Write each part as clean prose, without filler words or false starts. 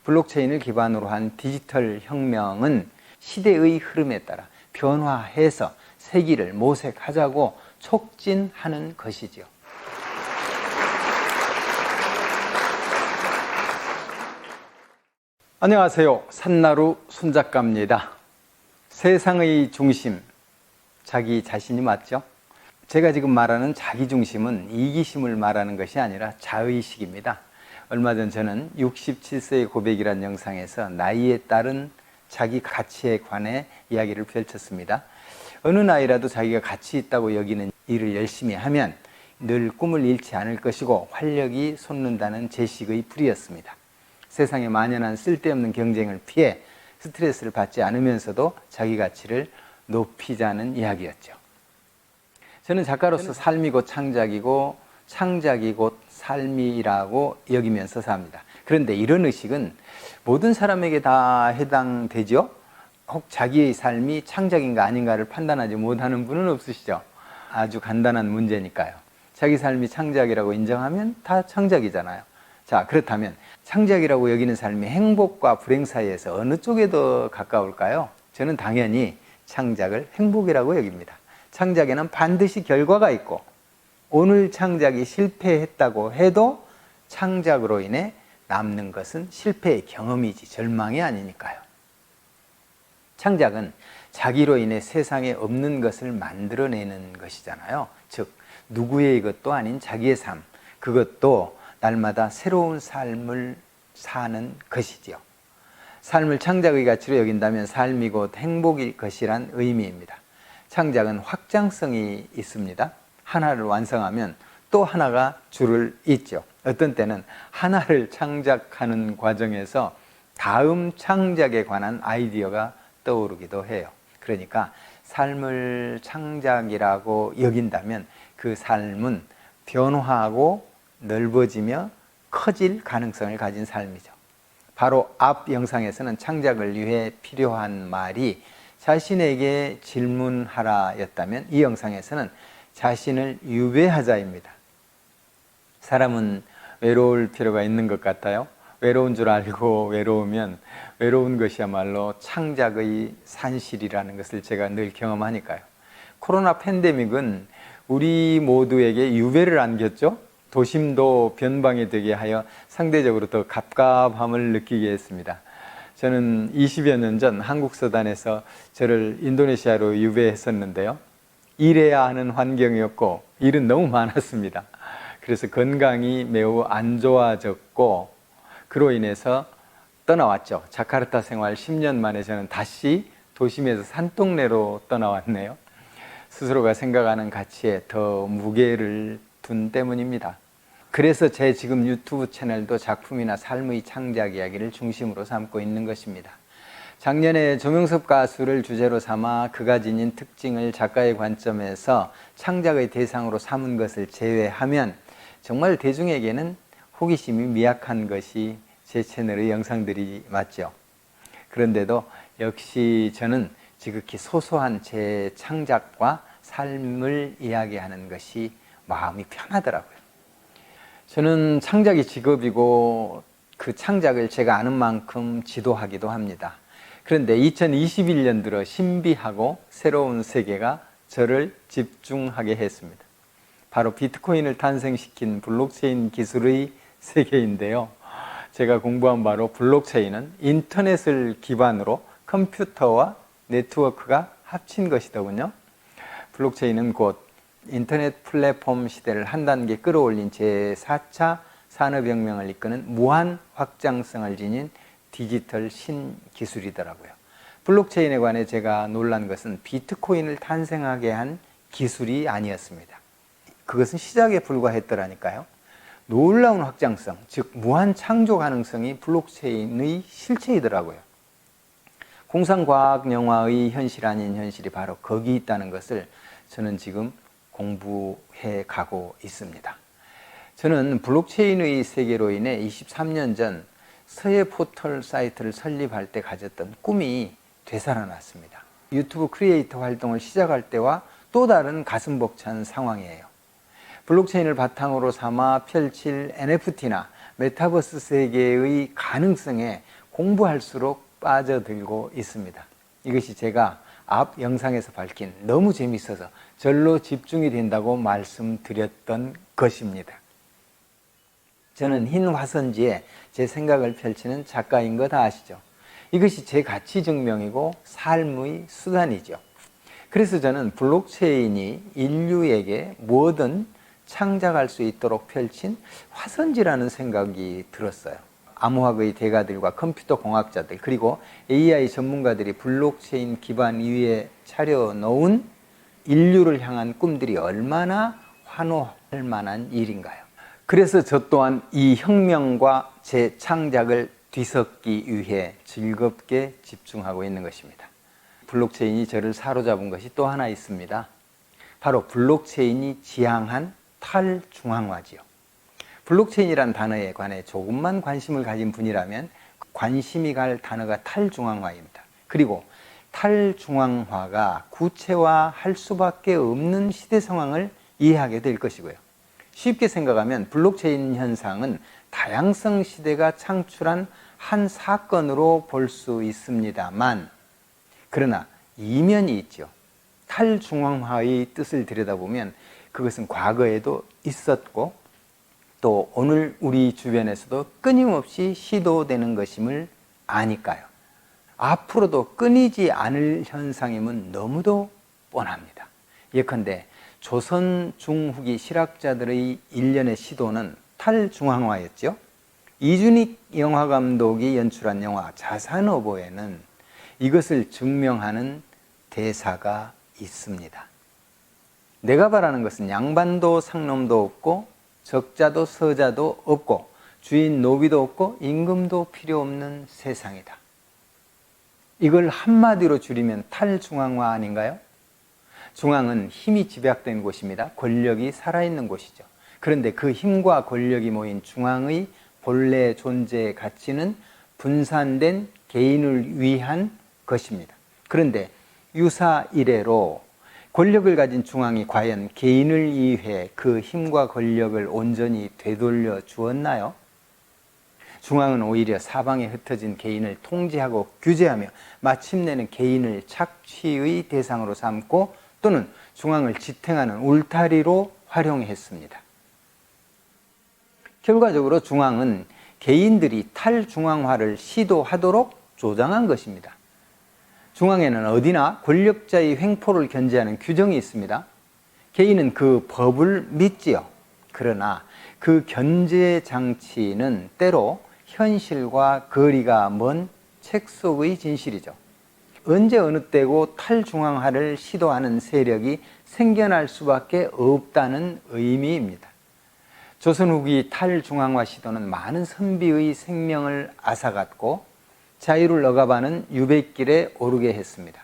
블록체인을 기반으로 한 디지털 혁명은 시대의 흐름에 따라 변화해서 세기를 모색하자고 촉진하는 것이죠. 안녕하세요. 산나루 손작가입니다. 세상의 중심, 자기 자신이 맞죠? 제가 지금 말하는 자기 중심은 이기심을 말하는 것이 아니라 자의식입니다. 얼마 전 저는 67세의 고백이라는 영상에서 나이에 따른 자기 가치에 관해 이야기를 펼쳤습니다. 어느 나이라도 자기가 가치 있다고 여기는 일을 열심히 하면 늘 꿈을 잃지 않을 것이고 활력이 솟는다는 제식의 불이었습니다. 세상에 만연한 쓸데없는 경쟁을 피해 스트레스를 받지 않으면서도 자기 가치를 높이자는 이야기였죠. 저는 작가로서 삶이 곧 창작이고 창작이 곧 삶이라고 여기면서 삽니다. 그런데 이런 의식은 모든 사람에게 다 해당되죠? 혹 자기의 삶이 창작인가 아닌가를 판단하지 못하는 분은 없으시죠? 아주 간단한 문제니까요. 자기 삶이 창작이라고 인정하면 다 창작이잖아요. 자, 그렇다면 창작이라고 여기는 삶이 행복과 불행 사이에서 어느 쪽에 더 가까울까요? 저는 당연히 창작을 행복이라고 여깁니다. 창작에는 반드시 결과가 있고 오늘 창작이 실패했다고 해도 창작으로 인해 남는 것은 실패의 경험이지 절망이 아니니까요. 창작은 자기로 인해 세상에 없는 것을 만들어내는 것이잖아요. 즉 누구의 것도 아닌 자기의 삶, 그것도 날마다 새로운 삶을 사는 것이지요. 삶을 창작의 가치로 여긴다면 삶이 곧 행복일 것이란 의미입니다. 창작은 확장성이 있습니다. 하나를 완성하면 또 하나가 줄을 잇죠. 어떤 때는 하나를 창작하는 과정에서 다음 창작에 관한 아이디어가 떠오르기도 해요. 그러니까 삶을 창작이라고 여긴다면 그 삶은 변화하고 넓어지며 커질 가능성을 가진 삶이죠. 바로 앞 영상에서는 창작을 위해 필요한 말이 자신에게 질문하라 였다면 이 영상에서는 자신을 유배하자입니다. 사람은 외로울 필요가 있는 것 같아요. 외로운 줄 알고 외로우면 외로운 것이야말로 창작의 산실이라는 것을 제가 늘 경험하니까요. 코로나 팬데믹은 우리 모두에게 유배를 안겼죠. 도심도 변방이 되게 하여 상대적으로 더 갑갑함을 느끼게 했습니다. 저는 20여 년 전 한국 서단에서 저를 인도네시아로 유배했었는데요. 일해야 하는 환경이었고 일은 너무 많았습니다. 그래서 건강이 매우 안 좋아졌고 그로 인해서 떠나왔죠. 자카르타 생활 10년 만에 저는 다시 도심에서 산동네로 떠나왔네요. 스스로가 생각하는 가치에 더 무게를 둔 때문입니다. 그래서 제 지금 유튜브 채널도 작품이나 삶의 창작 이야기를 중심으로 삼고 있는 것입니다. 작년에 조명섭 가수를 주제로 삼아 그가 지닌 특징을 작가의 관점에서 창작의 대상으로 삼은 것을 제외하면 정말 대중에게는 호기심이 미약한 것이 제 채널의 영상들이 맞죠. 그런데도 역시 저는 지극히 소소한 제 창작과 삶을 이야기하는 것이 마음이 편하더라고요. 저는 창작이 직업이고 그 창작을 제가 아는 만큼 지도하기도 합니다. 그런데 2021년 들어 신비하고 새로운 세계가 저를 집중하게 했습니다. 바로 비트코인을 탄생시킨 블록체인 기술의 세계인데요. 제가 공부한 바로 블록체인은 인터넷을 기반으로 컴퓨터와 네트워크가 합친 것이더군요. 블록체인은 곧 인터넷 플랫폼 시대를 한 단계 끌어올린 제4차 산업혁명을 이끄는 무한 확장성을 지닌 디지털 신기술이더라고요. 블록체인에 관해 제가 놀란 것은 비트코인을 탄생하게 한 기술이 아니었습니다. 그것은 시작에 불과했더라니까요. 놀라운 확장성, 즉 무한 창조 가능성이 블록체인의 실체이더라고요. 공상과학 영화의 현실 아닌 현실이 바로 거기 있다는 것을 저는 지금 공부해 가고 있습니다. 저는 블록체인의 세계로 인해 23년 전 서예 포털 사이트를 설립할 때 가졌던 꿈이 되살아났습니다. 유튜브 크리에이터 활동을 시작할 때와 또 다른 가슴 벅찬 상황이에요. 블록체인을 바탕으로 삼아 펼칠 NFT나 메타버스 세계의 가능성에 공부할수록 빠져들고 있습니다. 이것이 제가 앞 영상에서 밝힌 너무 재미있어서 절로 집중이 된다고 말씀드렸던 것입니다. 저는 흰 화선지에 제 생각을 펼치는 작가인 거 다 아시죠? 이것이 제 가치 증명이고 삶의 수단이죠. 그래서 저는 블록체인이 인류에게 뭐든 창작할 수 있도록 펼친 화선지라는 생각이 들었어요. 암호학의 대가들과 컴퓨터 공학자들 그리고 AI 전문가들이 블록체인 기반 위에 차려놓은 인류를 향한 꿈들이 얼마나 환호할 만한 일인가요? 그래서 저 또한 이 혁명과 제 창작을 뒤섞기 위해 즐겁게 집중하고 있는 것입니다. 블록체인이 저를 사로잡은 것이 또 하나 있습니다. 바로 블록체인이 지향한 탈중앙화지요. 블록체인이란 단어에 관해 조금만 관심을 가진 분이라면 관심이 갈 단어가 탈중앙화입니다. 그리고 탈중앙화가 구체화할 수밖에 없는 시대 상황을 이해하게 될 것이고요. 쉽게 생각하면 블록체인 현상은 다양성 시대가 창출한 한 사건으로 볼 수 있습니다만, 그러나 이면이 있죠. 탈중앙화의 뜻을 들여다보면 그것은 과거에도 있었고 또 오늘 우리 주변에서도 끊임없이 시도되는 것임을 아니까요. 앞으로도 끊이지 않을 현상임은 너무도 뻔합니다. 예컨대 조선 중후기 실학자들의 일련의 시도는 탈중앙화였죠. 이준익 영화감독이 연출한 영화 자산어보에는 이것을 증명하는 대사가 있습니다. 내가 바라는 것은 양반도 상놈도 없고 적자도 서자도 없고 주인 노비도 없고 임금도 필요 없는 세상이다. 이걸 한마디로 줄이면 탈중앙화 아닌가요? 중앙은 힘이 집약된 곳입니다. 권력이 살아있는 곳이죠. 그런데 그 힘과 권력이 모인 중앙의 본래 존재의 가치는 분산된 개인을 위한 것입니다. 그런데 유사 이래로 권력을 가진 중앙이 과연 개인을 위해 그 힘과 권력을 온전히 되돌려 주었나요? 중앙은 오히려 사방에 흩어진 개인을 통제하고 규제하며 마침내는 개인을 착취의 대상으로 삼고 또는 중앙을 지탱하는 울타리로 활용했습니다. 결과적으로 중앙은 개인들이 탈중앙화를 시도하도록 조장한 것입니다. 중앙에는 어디나 권력자의 횡포를 견제하는 규정이 있습니다. 개인은 그 법을 믿지요. 그러나 그 견제 장치는 때로 현실과 거리가 먼 책 속의 진실이죠. 언제 어느 때고 탈중앙화를 시도하는 세력이 생겨날 수밖에 없다는 의미입니다. 조선 후기 탈중앙화 시도는 많은 선비의 생명을 앗아갔고 자유를 억압하는 유배길에 오르게 했습니다.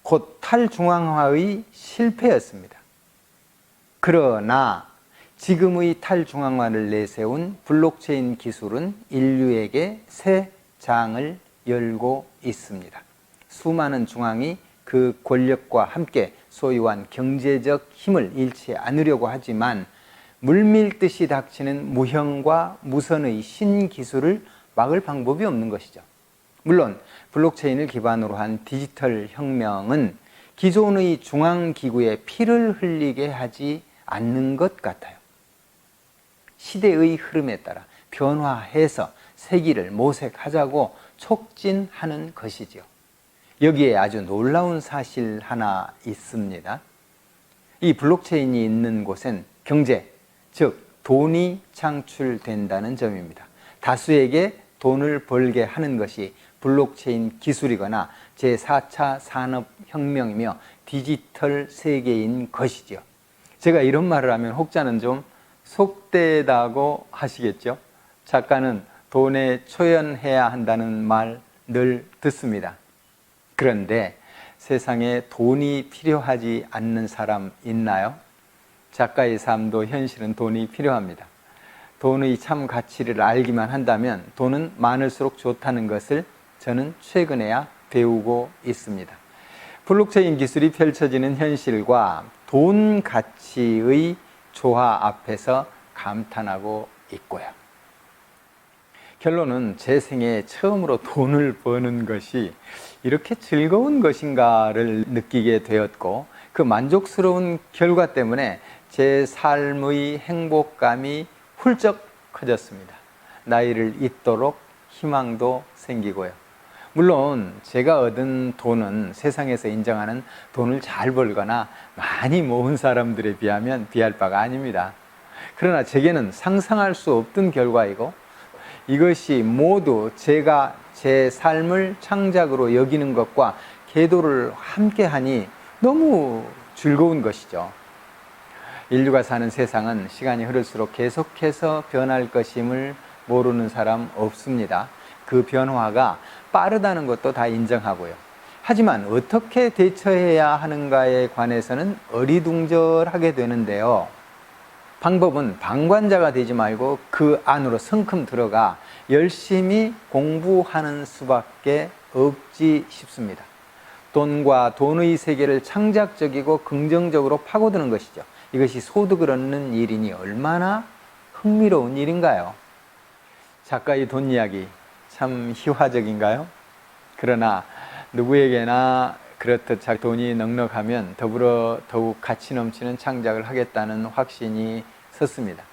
곧 탈중앙화의 실패였습니다. 그러나 지금의 탈중앙화를 내세운 블록체인 기술은 인류에게 새 장을 열고 있습니다. 수많은 중앙이 그 권력과 함께 소유한 경제적 힘을 잃지 않으려고 하지만 물밀듯이 닥치는 무형과 무선의 신기술을 막을 방법이 없는 것이죠. 물론 블록체인을 기반으로 한 디지털 혁명은 기존의 중앙기구에 피를 흘리게 하지 않는 것 같아요. 시대의 흐름에 따라 변화해서 세기를 모색하자고 촉진하는 것이지요. 여기에 아주 놀라운 사실 하나 있습니다. 이 블록체인이 있는 곳엔 경제, 즉 돈이 창출된다는 점입니다. 다수에게 돈을 벌게 하는 것이 블록체인 기술이거나 제4차 산업혁명이며 디지털 세계인 것이죠. 제가 이런 말을 하면 혹자는 좀 속되다고 하시겠죠. 작가는 돈에 초연해야 한다는 말 늘 듣습니다. 그런데 세상에 돈이 필요하지 않는 사람 있나요? 작가의 삶도 현실은 돈이 필요합니다. 돈의 참 가치를 알기만 한다면 돈은 많을수록 좋다는 것을 저는 최근에야 배우고 있습니다. 블록체인 기술이 펼쳐지는 현실과 돈 가치의 조화 앞에서 감탄하고 있고요. 결론은 제 생에 처음으로 돈을 버는 것이 이렇게 즐거운 것인가를 느끼게 되었고, 그 만족스러운 결과 때문에 제 삶의 행복감이 훌쩍 커졌습니다. 나이를 잇도록 희망도 생기고요. 물론 제가 얻은 돈은 세상에서 인정하는 돈을 잘 벌거나 많이 모은 사람들에 비하면 비할 바가 아닙니다. 그러나 제게는 상상할 수 없던 결과이고, 이것이 모두 제가 제 삶을 창작으로 여기는 것과 계도를 함께하니 너무 즐거운 것이죠. 인류가 사는 세상은 시간이 흐를수록 계속해서 변할 것임을 모르는 사람 없습니다. 그 변화가 빠르다는 것도 다 인정하고요. 하지만 어떻게 대처해야 하는가에 관해서는 어리둥절하게 되는데요. 방법은 방관자가 되지 말고 그 안으로 성큼 들어가 열심히 공부하는 수밖에 없지 싶습니다. 돈과 돈의 세계를 창작적이고 긍정적으로 파고드는 것이죠. 이것이 소득을 얻는 일이니 얼마나 흥미로운 일인가요? 작가의 돈 이야기 참 희화적인가요? 그러나 누구에게나 그렇듯 돈이 넉넉하면 더불어 더욱 가치 넘치는 창작을 하겠다는 확신이 섰습니다.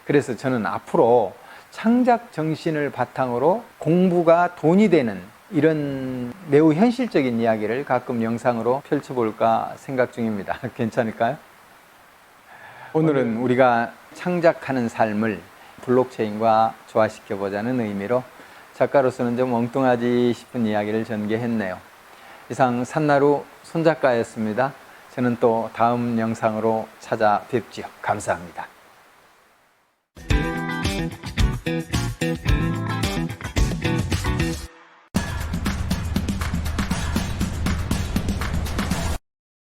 그래서 저는 앞으로 창작 정신을 바탕으로 공부가 돈이 되는 이런 매우 현실적인 이야기를 가끔 영상으로 펼쳐볼까 생각 중입니다. 괜찮을까요? 오늘은 우리가 창작하는 삶을 블록체인과 조화시켜보자는 의미로 작가로서는 좀 엉뚱하지 싶은 이야기를 전개했네요. 이상 산나루 손작가였습니다. 저는 또 다음 영상으로 찾아뵙지요. 감사합니다.